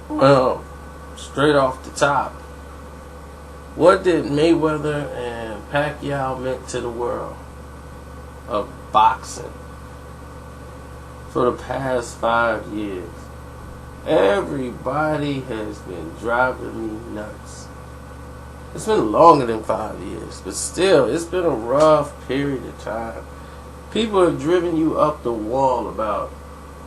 Well, straight off the top, what did Mayweather and Pacquiao meant to the world of boxing for the past 5 years? Everybody has been driving me nuts. It's been longer than 5 years, but still, it's been a rough period of time. People have driven you up the wall about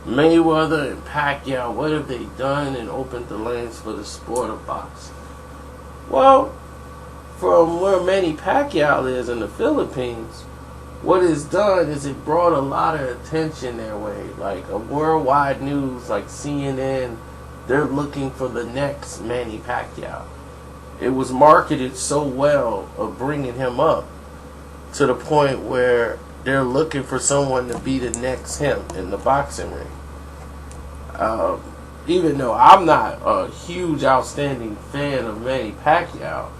Mayweather and Pacquiao. What have they done and opened the lanes for the sport of boxing? Well, from where Manny Pacquiao is in the Philippines, what it's done is it brought a lot of attention their way. Like a worldwide news, like CNN, they're looking for the next Manny Pacquiao. It was marketed so well of bringing him up to the point where they're looking for someone to be the next him in the boxing ring. Even though I'm not a huge, outstanding fan of Manny Pacquiao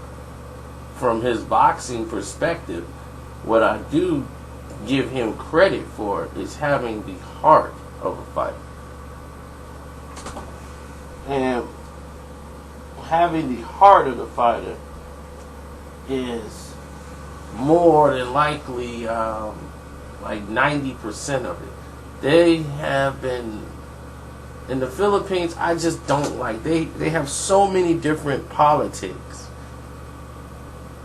from his boxing perspective, what I do give him credit for is having the heart of a fighter. And having the heart of the fighter is more than likely like 90% of it. They have been in the Philippines. I just don't like they have so many different politics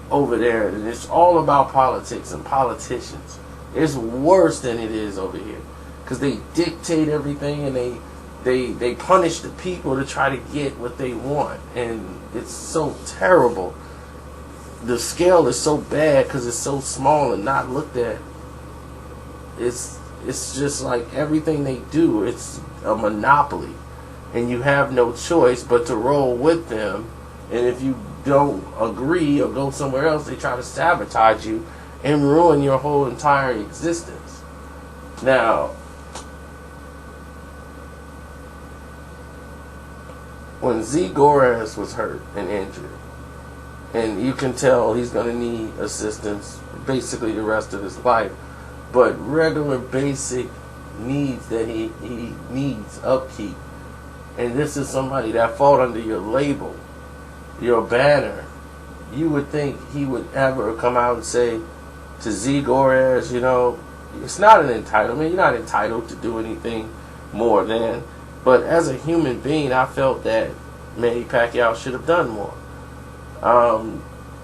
over there, and it's all about politics and politicians. It's worse than it is over here because they dictate everything, and they punish the people to try to get what they want, and it's so terrible. The scale is so bad because it's so small and not looked at. It's just like everything they do, it's a monopoly, and you have no choice but to roll with them. And if you don't agree or go somewhere else, they try to sabotage you and ruin your whole entire existence. Now, when Z Gorez was hurt and injured, and you can tell he's going to need assistance basically the rest of his life, but regular basic needs that he needs upkeep. And this is somebody that fought under your label, your banner. You would think he would ever come out and say to Z Gorez, you know, it's not an entitlement. You're not entitled to do anything more than. But as a human being, I felt that Manny Pacquiao should have done more.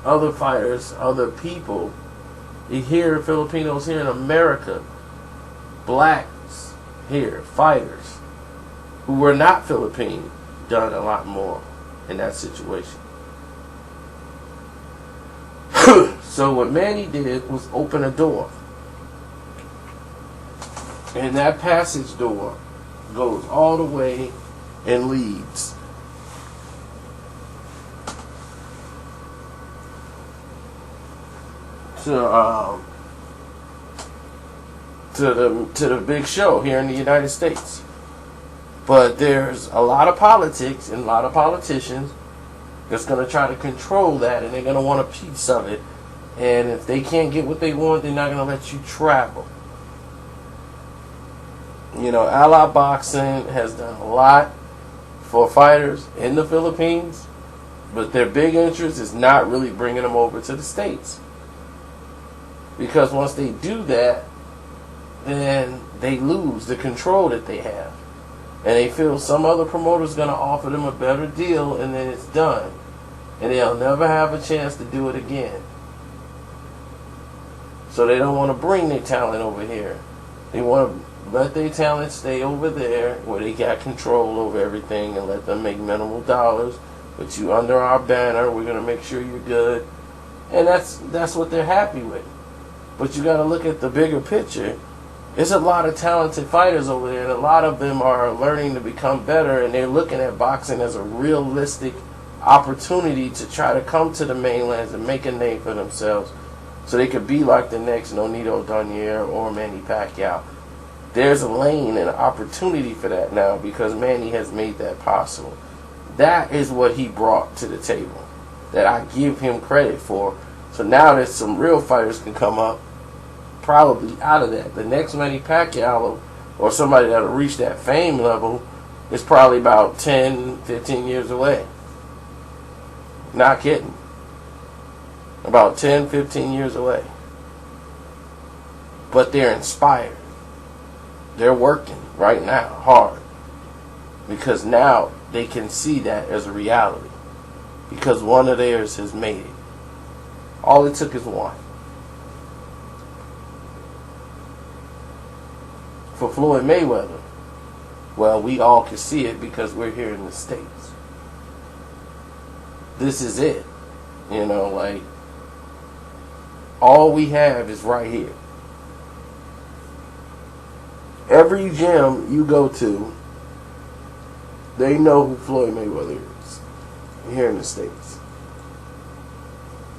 Other fighters, other people, here, Filipinos here in America, blacks here, fighters who were not Filipino, done a lot more in that situation. So what Manny did was open a door, and that passage door goes all the way and leads to the big show here in the United States. But there's a lot of politics and a lot of politicians that's going to try to control that, and they're going to want a piece of it. And if they can't get what they want, they're not going to let you travel. You know, Ally Boxing has done a lot for fighters in the Philippines, but their big interest is not really bringing them over to the States. Because once they do that, then they lose the control that they have. And they feel some other promoter's going to offer them a better deal, and then it's done. And they'll never have a chance to do it again. So they don't want to bring their talent over here. They want to let their talent stay over there where they got control over everything and let them make minimal dollars. But you under our banner, we're going to make sure you're good. And that's what they're happy with. But you got to look at the bigger picture. There's a lot of talented fighters over there, and a lot of them are learning to become better, and they're looking at boxing as a realistic opportunity to try to come to the mainlands and make a name for themselves so they could be like the next Nonito Donaire or Manny Pacquiao. There's a lane and an opportunity for that now because Manny has made that possible. That is what he brought to the table that I give him credit for. So now that some real fighters can come up probably out of that. The next Manny Pacquiao or somebody that'll reach that fame level It's probably about 10, 15 years away. Not kidding. About 10, 15 years away. But they're inspired. They're working right now hard. Because now they can see that as a reality. Because one of theirs has made it. All it took is one. For Floyd Mayweather, well, we all can see it because we're here in the States. This is it. You know, like, all we have is right here. Every gym you go to, they know who Floyd Mayweather is here in the States.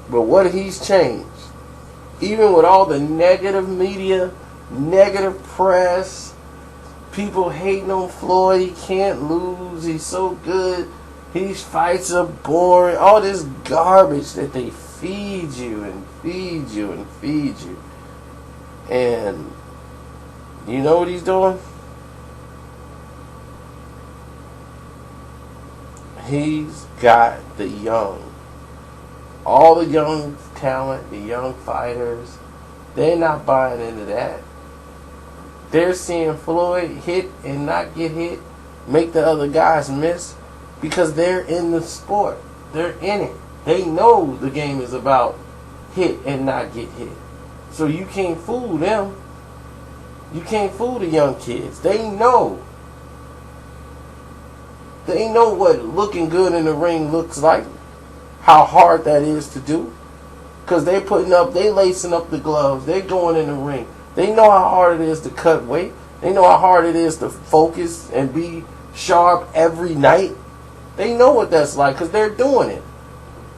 But what he's changed, even with all the negative media, negative press, people hating on Floyd, he can't lose, he's so good, his fights are boring, all this garbage that they feed you and feed you and feed you. And you know what he's doing? He's got the young, all the young talent, the young fighters, they're not buying into that. They're seeing Floyd hit and not get hit, make the other guys miss, because they're in the sport. They're in it. They know the game is about hit and not get hit. So you can't fool them. You can't fool the young kids. They know. They know what looking good in the ring looks like. How hard that is to do. Because they're lacing up the gloves. They're going in the ring. They know how hard it is to cut weight. They know how hard it is to focus and be sharp every night. They know what that's like because they're doing it.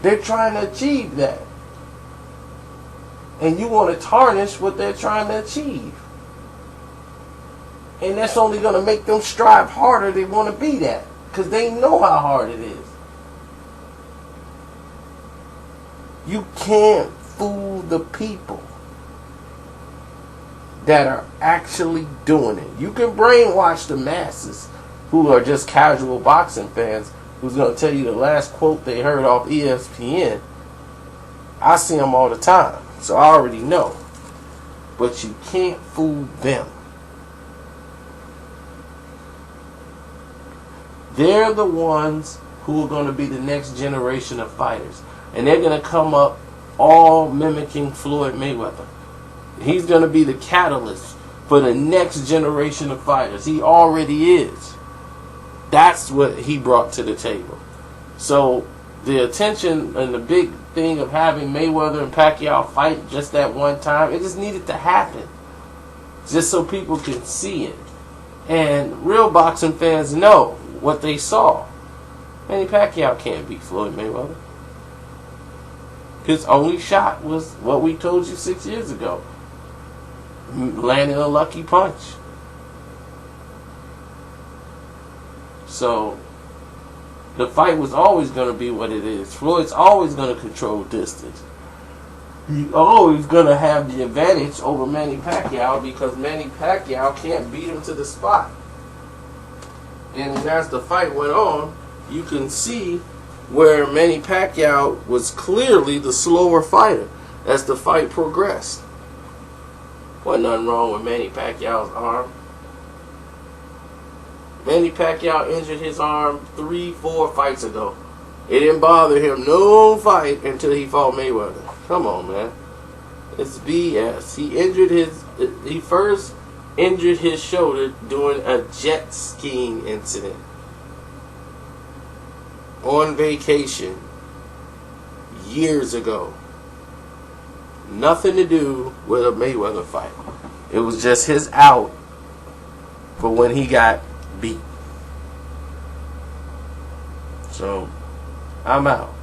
They're trying to achieve that. And you want to tarnish what they're trying to achieve. And that's only going to make them strive harder. They want to be that. Because they know how hard it is. You can't fool the people that are actually doing it. You can brainwash the masses who are just casual boxing fans who's going to tell you the last quote they heard off ESPN. I see them all the time, so I already know. But you can't fool them. They're the ones who are going to be the next generation of fighters. And they're going to come up all mimicking Floyd Mayweather. He's going to be the catalyst for the next generation of fighters. He already is. That's what he brought to the table. So the attention and the big thing of having Mayweather and Pacquiao fight just that one time, it just needed to happen. Just so people can see it. And real boxing fans know what they saw. Manny Pacquiao can't beat Floyd Mayweather. His only shot was what we told you 6 years ago. Landing a lucky punch. So the fight was always going to be what it is. Floyd's always going to control distance. He's always going to have the advantage over Manny Pacquiao because Manny Pacquiao can't beat him to the spot. And as the fight went on, you can see where Manny Pacquiao was clearly the slower fighter as the fight progressed. Wasn't nothing wrong with Manny Pacquiao's arm. Manny Pacquiao injured his arm 3-4 fights ago. It didn't bother him no fight until he fought Mayweather. Come on, man. It's BS. He first injured his shoulder doing a jet skiing incident on vacation years ago. Nothing to do with a Mayweather fight. It was just his out for when he got beat. So, I'm out.